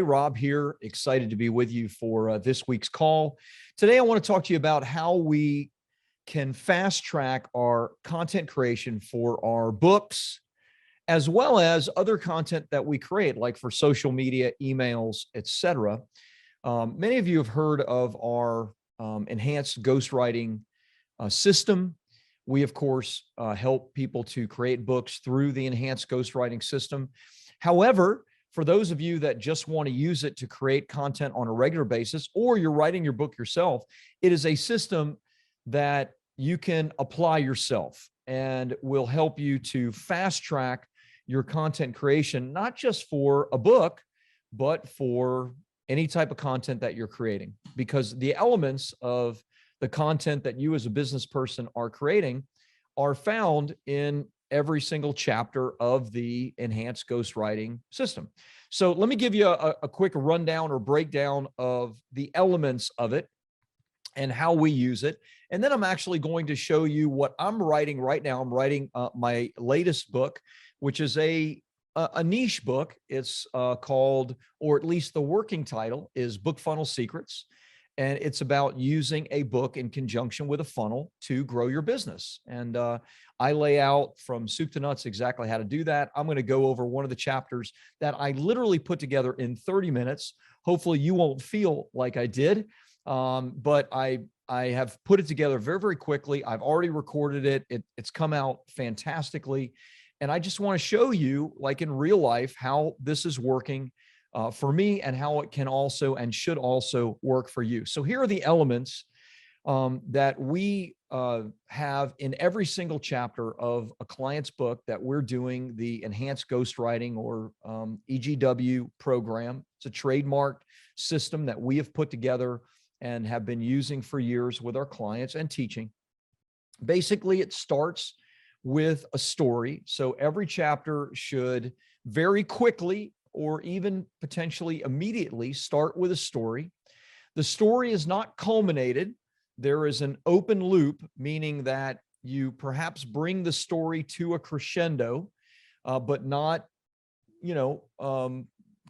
Rob here, excited to be with you for this week's call. Today, I want to talk to you about how we can fast track our content creation for our books, as well as other content that we create, like for social media, emails, etc. Many of you have heard of our enhanced ghostwriting system. We, of course, help people to create books through the enhanced ghostwriting system. However, for those of you that just want to use it to create content on a regular basis, or you're writing your book yourself, it is a system that you can apply yourself and will help you to fast track your content creation, not just for a book, but for any type of content that you're creating, because the elements of the content that you as a business person are creating are found in every single chapter of the enhanced ghostwriting system. So let me give you a quick rundown or breakdown of the elements of it and how we use it. And then I'm actually going to show you what I'm writing right now. I'm writing my latest book, which is a niche book. It's called, or at least the working title is Book Funnel Secrets. And it's about using a book in conjunction with a funnel to grow your business. And I lay out from soup to nuts exactly how to do that. I'm going to go over one of the chapters that I literally put together in 30 minutes. Hopefully you won't feel like I did, but I have put it together very, very quickly. I've already recorded it. It's come out fantastically. And I just want to show you, like in real life, how this is working for me and how it can also and should also work for you. So here are the elements that we have in every single chapter of a client's book that we're doing the enhanced ghostwriting or EGW program. It's a trademarked system that we have put together and have been using for years with our clients and teaching. Basically, it starts with a story. So every chapter should very quickly or even potentially immediately start with a story. The story is not culminated. There is an open loop, meaning that you perhaps bring the story to a crescendo, but not,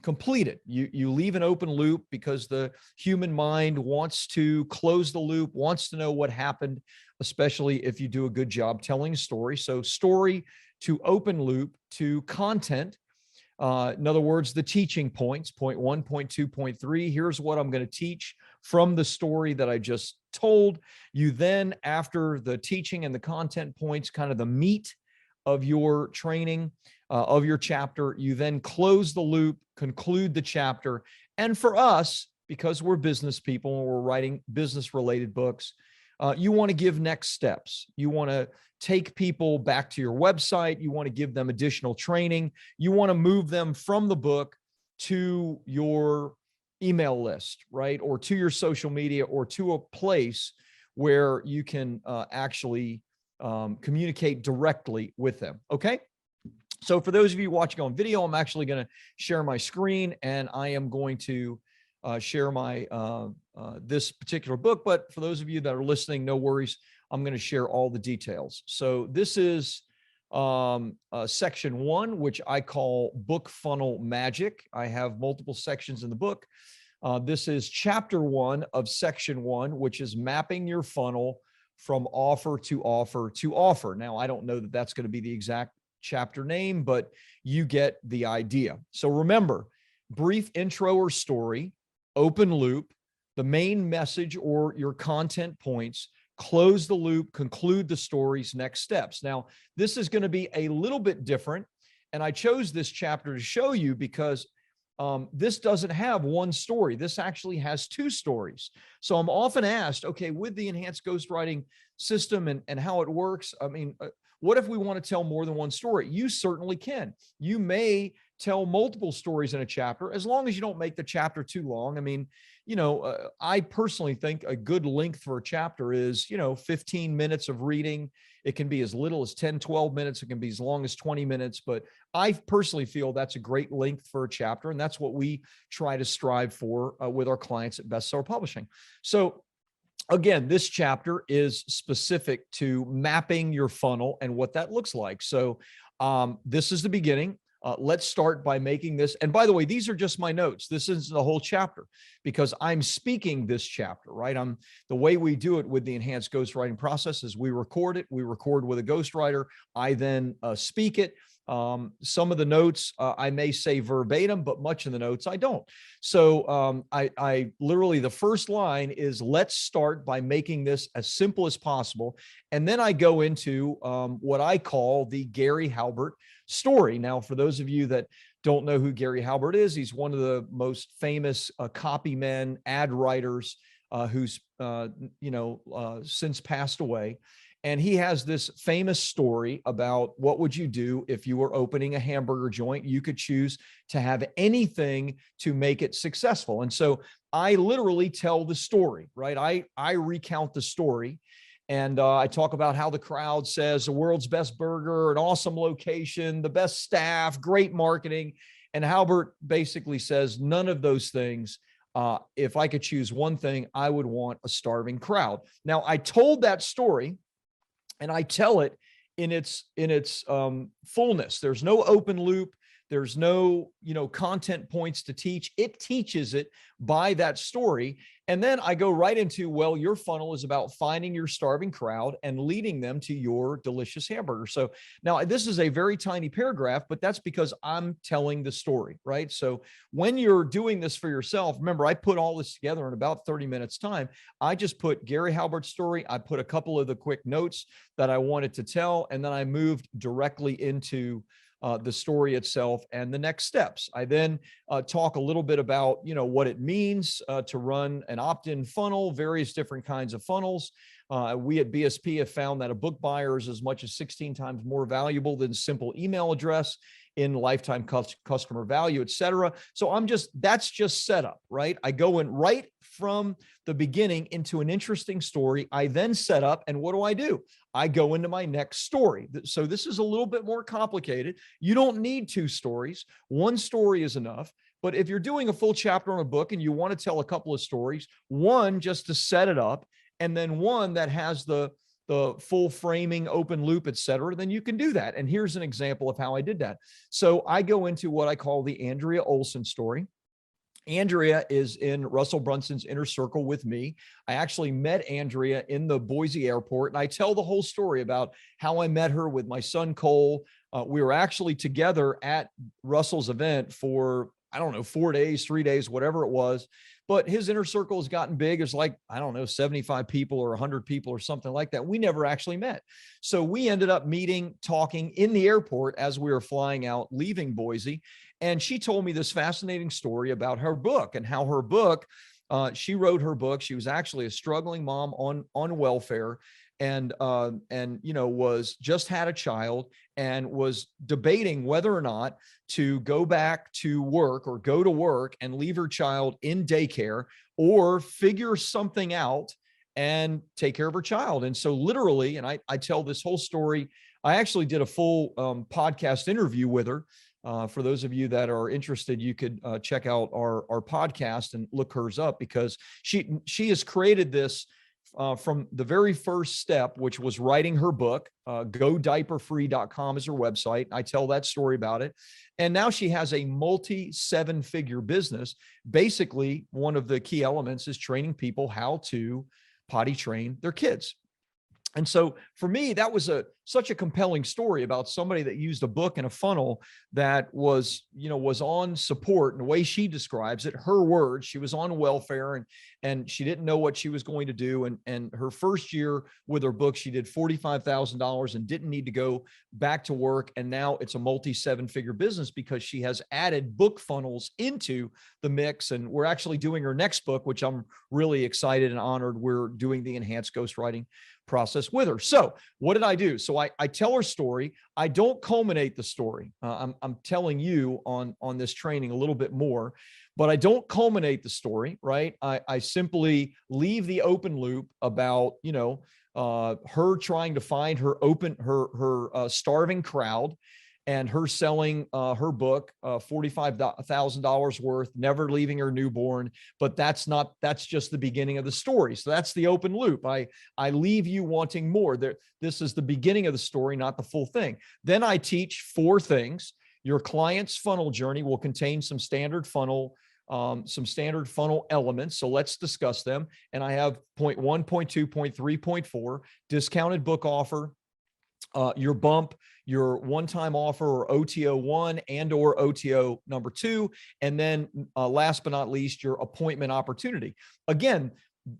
complete it. You leave an open loop because the human mind wants to close the loop, wants to know what happened, especially if you do a good job telling a story. So story to open loop to content. In other words, the teaching points, point 1, point 2, point 3. Here's what I'm going to teach from the story that I just told. You then, after the teaching and the content points, kind of the meat of your training, of your chapter, you then close the loop, conclude the chapter. And for us, because we're business people and we're writing business related books, you want to give next steps. You want to take people back to your website. You want to give them additional training. You want to move them from the book to your email list, right? Or to your social media, or to a place where you can actually communicate directly with them. Okay. So for those of you watching on video, I'm actually going to share my screen and I am going to share my this particular book. But for those of you that are listening, no worries. I'm going to share all the details. So this is section 1, which I call Book Funnel Magic. I have multiple sections in the book. This is chapter 1 of section 1, which is mapping your funnel from offer to offer to offer. Now, I don't know that that's going to be the exact chapter name, but you get the idea. So remember, brief intro or story, open loop, the main message or your content points, close the loop, conclude the story's next steps. Now, this is going to be a little bit different. And I chose this chapter to show you because this doesn't have one story. This actually has 2 stories. So I'm often asked, okay, with the enhanced ghostwriting system and how it works, I mean, what if we want to tell more than one story? You certainly can. You may tell multiple stories in a chapter, as long as you don't make the chapter too long. I mean, I personally think a good length for a chapter is, 15 minutes of reading. It can be as little as 10, 12 minutes. It can be as long as 20 minutes, but I personally feel that's a great length for a chapter. And that's what we try to strive for with our clients at Bestseller Publishing. So again, this chapter is specific to mapping your funnel and what that looks like. So this is the beginning. Let's start by making this. And by the way, these are just my notes. This isn't the whole chapter because I'm speaking this chapter, right? The way we do it with the enhanced ghostwriting process is we record it. We record with a ghostwriter. I then speak it. Some of the notes I may say verbatim, but much of the notes I don't. So I literally, the first line is, let's start by making this as simple as possible. And then I go into what I call the Gary Halbert story. Now, for those of you that don't know who Gary Halbert is, he's one of the most famous copy men, ad writers who's since passed away. And he has this famous story about what would you do if you were opening a hamburger joint. You could choose to have anything to make it successful. And so I literally tell the story, right? I recount the story. And I talk about how the crowd says the world's best burger, an awesome location, the best staff, great marketing. And Halbert basically says none of those things. If I could choose one thing, I would want a starving crowd. Now, I told that story and I tell it in its fullness. There's no open loop. There's no, content points to teach. It teaches it by that story. And then I go right into, well, your funnel is about finding your starving crowd and leading them to your delicious hamburger. So now this is a very tiny paragraph, but that's because I'm telling the story, right? So when you're doing this for yourself, remember, I put all this together in about 30 minutes time. I just put Gary Halbert's story. I put a couple of the quick notes that I wanted to tell, and then I moved directly into the story itself and the next steps. I then talk a little bit about, what it means to run an opt-in funnel, various different kinds of funnels. We at BSP have found that a book buyer is as much as 16 times more valuable than simple email address in lifetime customer value, et cetera. So that's just setup, right? I go in right from the beginning into an interesting story. I then set up, and what do? I go into my next story. So this is a little bit more complicated. You don't need two stories. One story is enough. But if you're doing a full chapter on a book and you want to tell a couple of stories, one just to set it up, and then one that has the full framing, open loop, et cetera, then you can do that. And here's an example of how I did that. So I go into what I call the Andrea Olsen story. Andrea is in Russell Brunson's inner circle with me. I actually met Andrea in the Boise airport, and I tell the whole story about how I met her with my son, Cole. We were actually together at Russell's event for, 4 days, 3 days, whatever it was. But his inner circle has gotten big. It's like, 75 people or 100 people or something like that. We never actually met. So we ended up meeting, talking in the airport as we were flying out, leaving Boise. And she told me this fascinating story about her book and how her book, she wrote her book. She was actually a struggling mom on welfare and was just had a child and was debating whether or not to go back to work or go to work and leave her child in daycare or figure something out and take care of her child. And so literally, and I tell this whole story, I actually did a full podcast interview with her. For those of you that are interested, you could check out our podcast and look hers up because she has created this from the very first step, which was writing her book. GoDiaperFree.com is her website. I tell that story about it. And now she has a multi-7-figure business. Basically, one of the key elements is training people how to potty train their kids. And so for me, that was such a compelling story about somebody that used a book and a funnel that was on support. And the way she describes it, her words, she was on welfare and she didn't know what she was going to do. And her first year with her book, she did $45,000 and didn't need to go back to work. And now it's a multi-7-figure business because she has added book funnels into the mix. And we're actually doing her next book, which I'm really excited and honored. We're doing the enhanced ghostwriting process with her. So what did I do? So I tell her story. I don't culminate the story. I'm telling you on this training a little bit more, but I don't culminate the story, right? I simply leave the open loop about, her trying to find her starving crowd and her selling her book, $45,000 worth, never leaving her newborn. But that's just the beginning of the story. So that's the open loop. I leave you wanting more. This is the beginning of the story, not the full thing. Then I teach 4 things. Your client's funnel journey will contain some standard funnel elements. So let's discuss them. And I have point 1, point 2, point 3, point 4, discounted book offer, your bump, your one-time offer or OTO 1 and or OTO number 2. And then last but not least, your appointment opportunity. Again,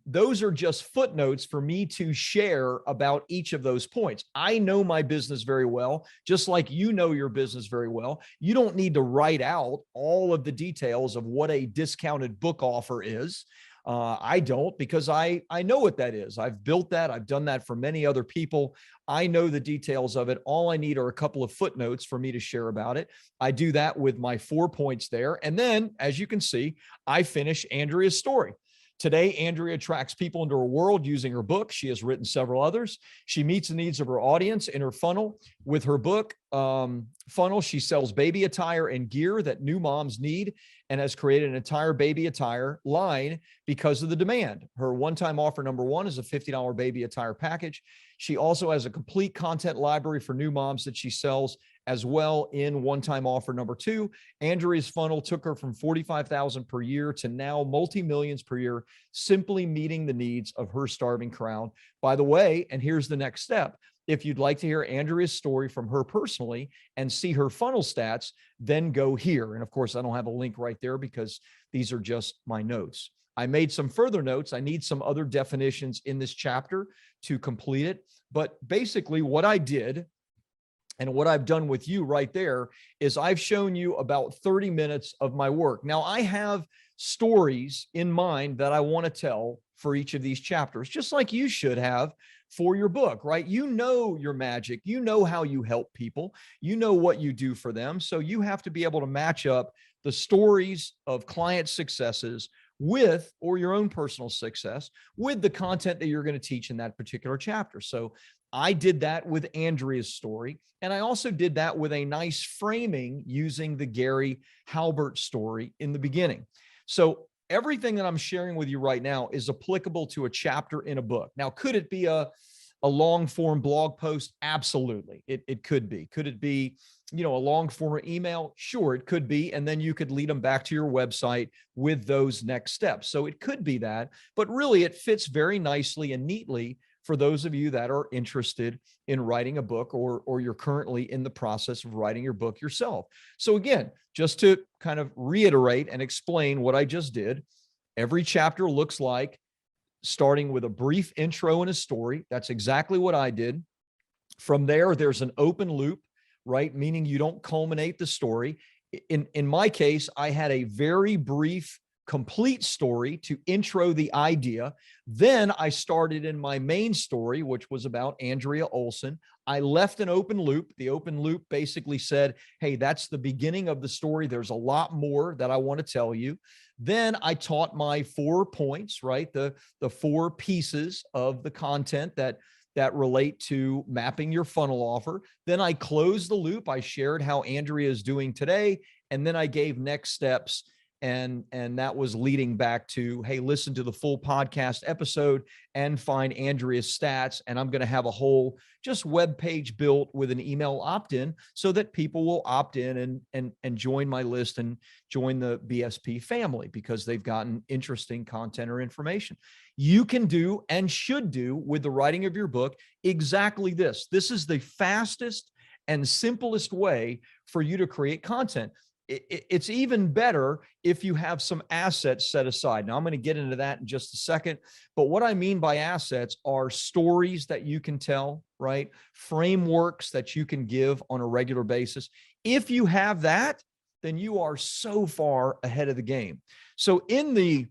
those are just footnotes for me to share about each of those points. I know my business very well, just like you know your business very well. You don't need to write out all of the details of what a discounted book offer is. I don't, because I know what that is. I've built that. I've done that for many other people. I know the details of it. All I need are a couple of footnotes for me to share about it. I do that with my 4 points there. And then, as you can see, I finish Andrea's story. Today, Andrea attracts people into her world using her book. She has written several others. She meets the needs of her audience in her funnel. With her book funnel, she sells baby attire and gear that new moms need and has created an entire baby attire line because of the demand. Her one-time offer number 1 is a $50 baby attire package. She also has a complete content library for new moms that she sells as well in one-time offer number 2. Andrea's funnel took her from 45,000 per year to now multi-millions per year, simply meeting the needs of her starving crowd. By the way, and here's the next step. If you'd like to hear Andrea's story from her personally and see her funnel stats, then go here. And of course, I don't have a link right there because these are just my notes. I made some further notes. I need some other definitions in this chapter to complete it. But basically what I did and what I've done with you right there is I've shown you about 30 minutes of my work. Now I have stories in mind that I want to tell for each of these chapters, just like you should have for your book, right? You know your magic, you know how you help people, you know what you do for them. So you have to be able to match up the stories of client successes with, or your own personal success with the content that you're going to teach in that particular chapter. So I did that with Andrea's story. And I also did that with a nice framing using the Gary Halbert story in the beginning. So everything that I'm sharing with you right now is applicable to a chapter in a book. Now, could it be a long form blog post? Absolutely. It could be. Could it be, a long form email? Sure, it could be. And then you could lead them back to your website with those next steps. So it could be that, but really it fits very nicely and neatly for those of you that are interested in writing a book or you're currently in the process of writing your book yourself. So again, just to kind of reiterate and explain what I just did, every chapter looks like starting with a brief intro and a story. That's exactly what I did. From there, there's an open loop, right? Meaning you don't culminate the story. In my case, I had a very brief complete story to intro the idea. Then I started in my main story, which was about Andrea Olsen. I left an open loop. The open loop basically said, hey, that's the beginning of the story. There's a lot more that I want to tell you. Then I taught my 4 points, right? The 4 pieces of the content that relate to mapping your funnel offer. Then I closed the loop. I shared how Andrea is doing today. And then I gave next steps. And that was leading back to, hey, listen to the full podcast episode and find Andrea's stats. And I'm going to have a whole just web page built with an email opt-in so that people will opt in and join my list and join the BSP family because they've gotten interesting content or information. You can do and should do with the writing of your book exactly this. This is the fastest and simplest way for you to create content. It's even better if you have some assets set aside. Now, I'm going to get into that in just a second. But what I mean by assets are stories that you can tell, right? Frameworks that you can give on a regular basis. If you have that, then you are so far ahead of the game. So in the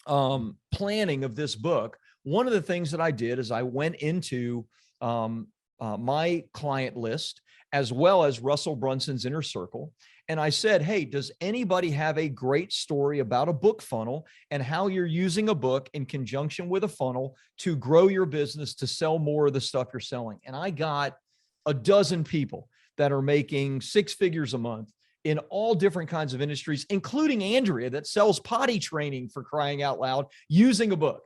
planning of this book, one of the things that I did is I went into my client list as well as Russell Brunson's Inner Circle. And I said, hey, does anybody have a great story about a book funnel and how you're using a book in conjunction with a funnel to grow your business, to sell more of the stuff you're selling? And I got a dozen people that are making 6 figures a month in all different kinds of industries, including Andrea that sells potty training, for crying out loud, using a book.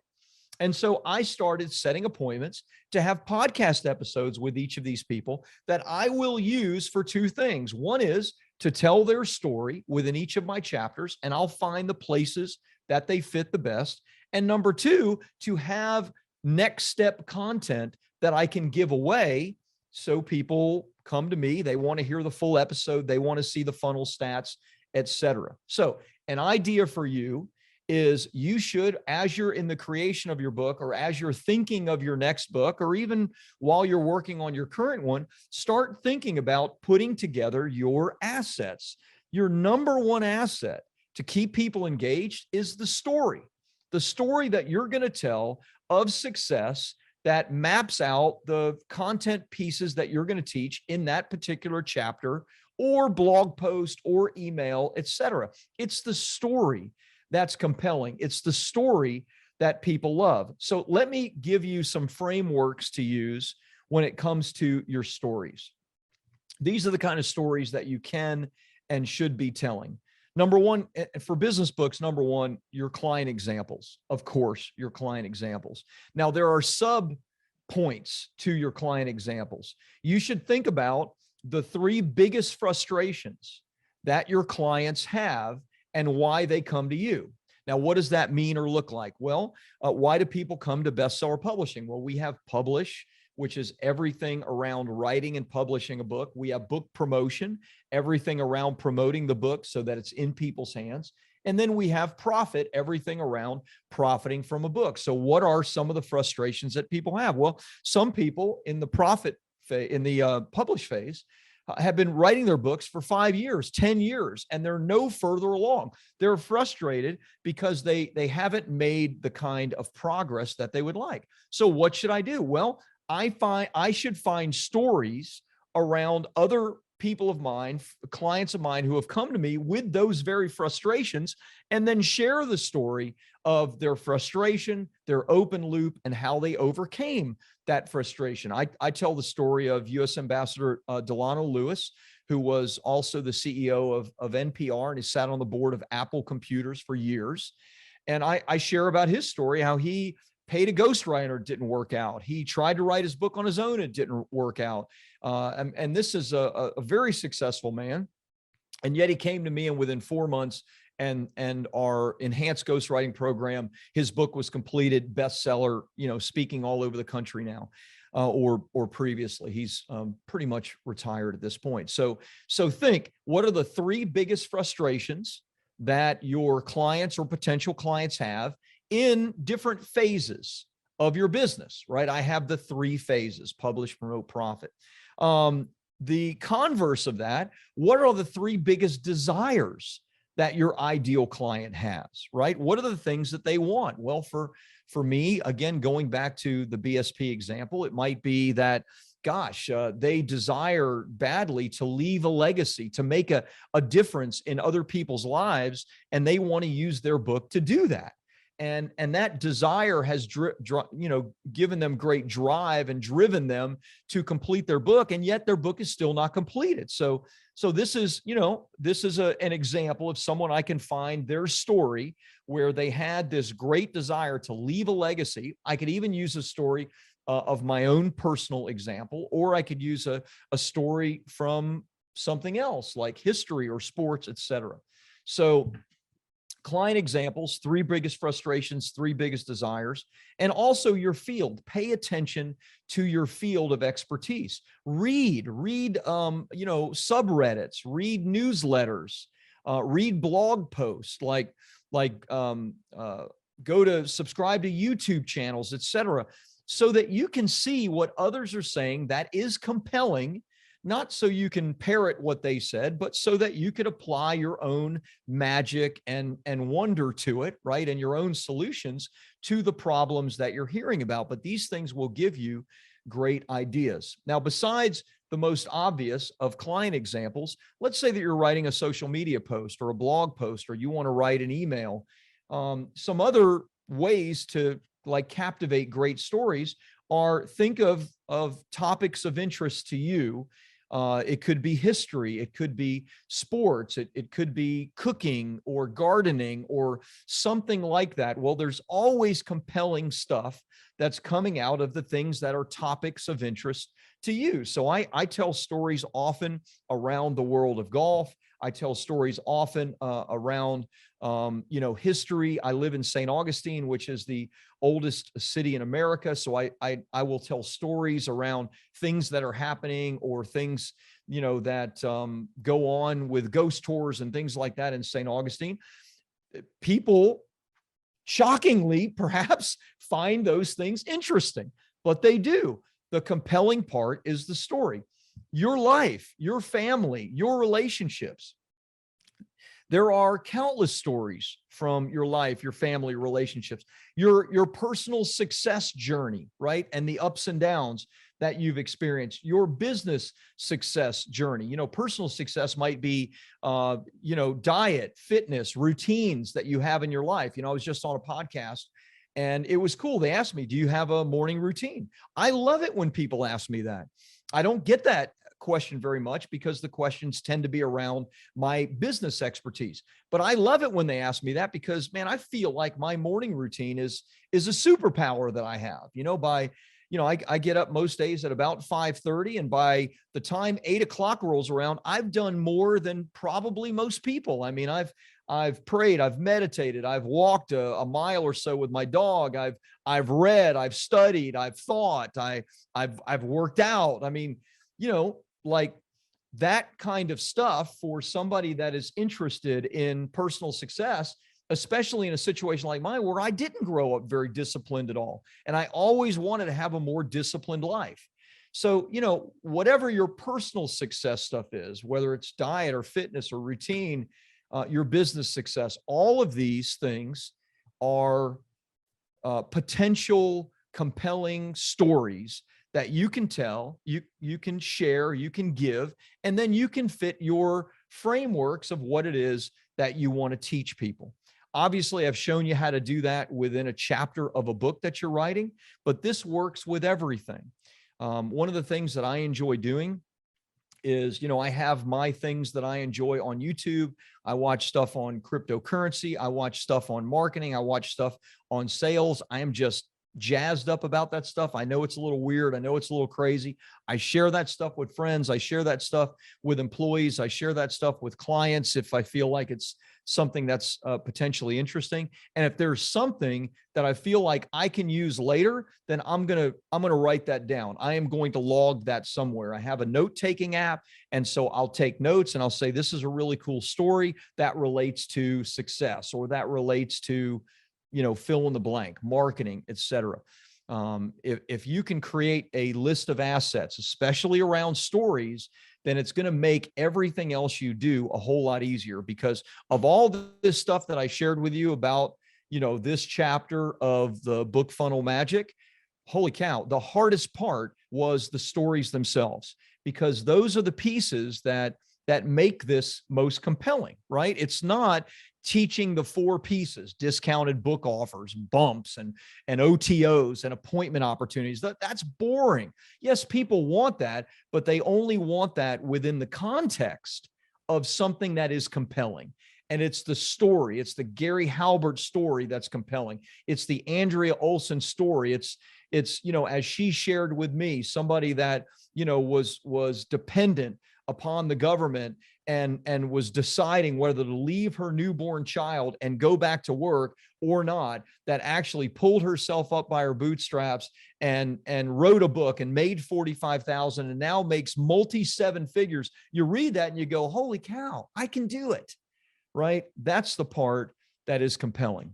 And so I started setting appointments to have podcast episodes with each of these people that I will use for two things. One is to tell their story within each of my chapters, and I'll find the places that they fit the best. And number two, to have next step content that I can give away. So people come to me, they want to hear the full episode, they want to see the funnel stats, etc. So an idea for you is you should, as you're in the creation of your book, or as you're thinking of your next book, or even while you're working on your current one, start thinking about putting together your assets. Your number one asset to keep people engaged is the story that you're going to tell of success that maps out the content pieces that you're going to teach in that particular chapter or blog post or email, etc. It's the story that's compelling. It's the story that people love. So let me give you some frameworks to use when it comes to your stories. These are the kind of stories that you can and should be telling. Number one, for business books, number one, your client examples. Of course, your client examples. Now, there are sub points to your client examples. You should think about the three biggest frustrations that your clients have and why they come to you. Now, what does that mean or look like? Well, why do people come to Bestseller Publishing? Well, we have Publish, which is everything around writing and publishing a book. We have book promotion, everything around promoting the book so that it's in people's hands. And then we have Profit, everything around profiting from a book. So what are some of the frustrations that people have? Well, some people in the profit phase, in the publish phase, have been writing their books for 5 years, 10 years, and they're no further along. They're frustrated because they haven't made the kind of progress that they would like. So what should I do? Well, I should find stories around other people of mine, clients of mine who have come to me with those very frustrations, and then share the story of their frustration, their open loop, and how they overcame that frustration. I tell the story of U.S. Ambassador Delano Lewis, who was also the CEO of NPR, and he sat on the board of Apple Computers for years. And I share about his story, how he paid a ghostwriter, it didn't work out. He tried to write his book on his own, it didn't work out. And this is a very successful man. And yet he came to me, and within 4 months and our enhanced ghostwriting program, his book was completed, bestseller, speaking all over the country now, or previously. He's pretty much retired at this point. So think, what are the three biggest frustrations that your clients or potential clients have in different phases of your business, right? I have the three phases: publish, promote, profit. The converse of that, what are the three biggest desires that your ideal client has, right? What are the things that they want? Well, for me, again, going back to the BSP example, it might be that, gosh, they desire badly to leave a legacy, to make a difference in other people's lives, and they want to use their book to do that. And that desire has given them great drive and driven them to complete their book, and yet their book is still not completed. So this is an example of someone I can find their story where they had this great desire to leave a legacy. I could even use a story of my own personal example, or I could use a story from something else like history or sports, etc. So client examples, three biggest frustrations, three biggest desires, and also your field. Pay attention to your field of expertise. Read subreddits, read newsletters, read blog posts, go to subscribe to YouTube channels, etc., so that you can see what others are saying that is compelling, not so you can parrot what they said, but so that you could apply your own magic and wonder to it, right? And your own solutions to the problems that you're hearing about. But these things will give you great ideas. Now, besides the most obvious of client examples, let's say that you're writing a social media post or a blog post, or you want to write an email. Some other ways to captivate great stories are, think of topics of interest to you. It could be history. It could be sports. It could be cooking or gardening or something like that. Well, there's always compelling stuff that's coming out of the things that are topics of interest to you. So I tell stories often around the world of golf. I tell stories often around, history. I live in St. Augustine, which is the oldest city in America. So I will tell stories around things that are happening or things, that go on with ghost tours and things like that in St. Augustine. People shockingly perhaps find those things interesting, but they do. The compelling part is the story. Your life, your family, your relationships. There are countless stories from your life, your family, relationships, your personal success journey, right? And the ups and downs that you've experienced, your business success journey. Personal success might be, diet, fitness, routines that you have in your life. I was just on a podcast and it was cool. They asked me, do you have a morning routine? I love it when people ask me that. I don't get that question very much because the questions tend to be around my business expertise. But I love it when they ask me that because, man, I feel like my morning routine is a superpower that I have. I get up most days at about 5:30, and by the time 8 o'clock rolls around, I've done more than probably most people. I mean, I've prayed, I've meditated, I've walked a mile or so with my dog. I've read, I've studied, I've thought, I've worked out. I mean, like that kind of stuff for somebody that is interested in personal success, especially in a situation like mine where I didn't grow up very disciplined at all. And I always wanted to have a more disciplined life. So, whatever your personal success stuff is, whether it's diet or fitness or routine, your business success, all of these things are potential compelling stories that you can tell, you can share, you can give, and then you can fit your frameworks of what it is that you want to teach people. Obviously, I've shown you how to do that within a chapter of a book that you're writing, but this works with everything. One of the things that I enjoy doing is, I have my things that I enjoy on YouTube. I watch stuff on cryptocurrency. I watch stuff on marketing. I watch stuff on sales. I am just jazzed up about that stuff. I know it's a little weird. I know it's a little crazy. I share that stuff with friends. I share that stuff with employees. I share that stuff with clients if I feel like it's something that's potentially interesting. And if there's something that I feel like I can use later, then I'm going to write that down. I am going to log that somewhere. I have a note-taking app. And so I'll take notes and I'll say, this is a really cool story that relates to success, or that relates to, fill in the blank, marketing, et cetera. If you can create a list of assets, especially around stories, then it's going to make everything else you do a whole lot easier, because of all this stuff that I shared with you about, this chapter of the book Funnel Magic. Holy cow. The hardest part was the stories themselves, because those are the pieces that make this most compelling, right? It's not teaching the 4 pieces: discounted book offers, bumps, and OTOs and appointment opportunities. That's boring. Yes, people want that, but they only want that within the context of something that is compelling. And it's the story. It's the Gary Halbert story that's compelling. It's the Andrea Olsen story. It's, as she shared with me, somebody that, was dependent upon the government and was deciding whether to leave her newborn child and go back to work or not, that actually pulled herself up by her bootstraps and wrote a book and made $45,000 and now makes multi-7 figures. You read that and you go, holy cow, I can do it, right? That's the part that is compelling.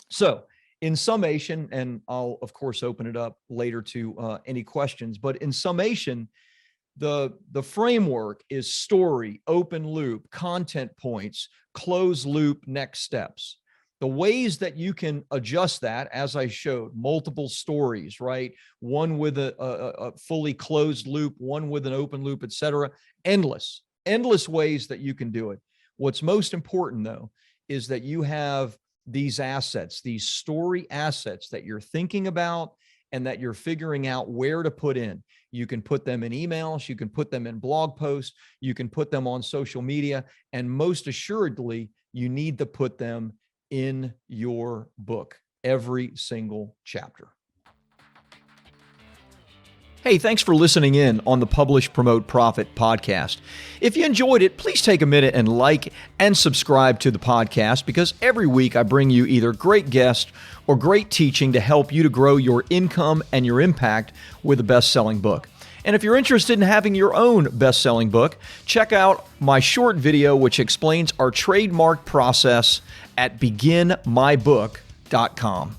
So in summation, and I'll of course open it up later to any questions, but in summation, the framework is story, open loop, content points, closed loop, next steps. The ways that you can adjust that, as I showed, multiple stories, right? One with a fully closed loop, one with an open loop, et cetera. Endless ways that you can do it. What's most important, though, is that you have these assets, these story assets that you're thinking about and that you're figuring out where to put in. You can put them in emails, you can put them in blog posts, you can put them on social media, and most assuredly, you need to put them in your book, every single chapter. Hey, thanks for listening in on the Publish, Promote, Profit podcast. If you enjoyed it, please take a minute and like and subscribe to the podcast, because every week I bring you either great guests or great teaching to help you to grow your income and your impact with a best-selling book. And if you're interested in having your own best-selling book, check out my short video which explains our trademark process at beginmybook.com.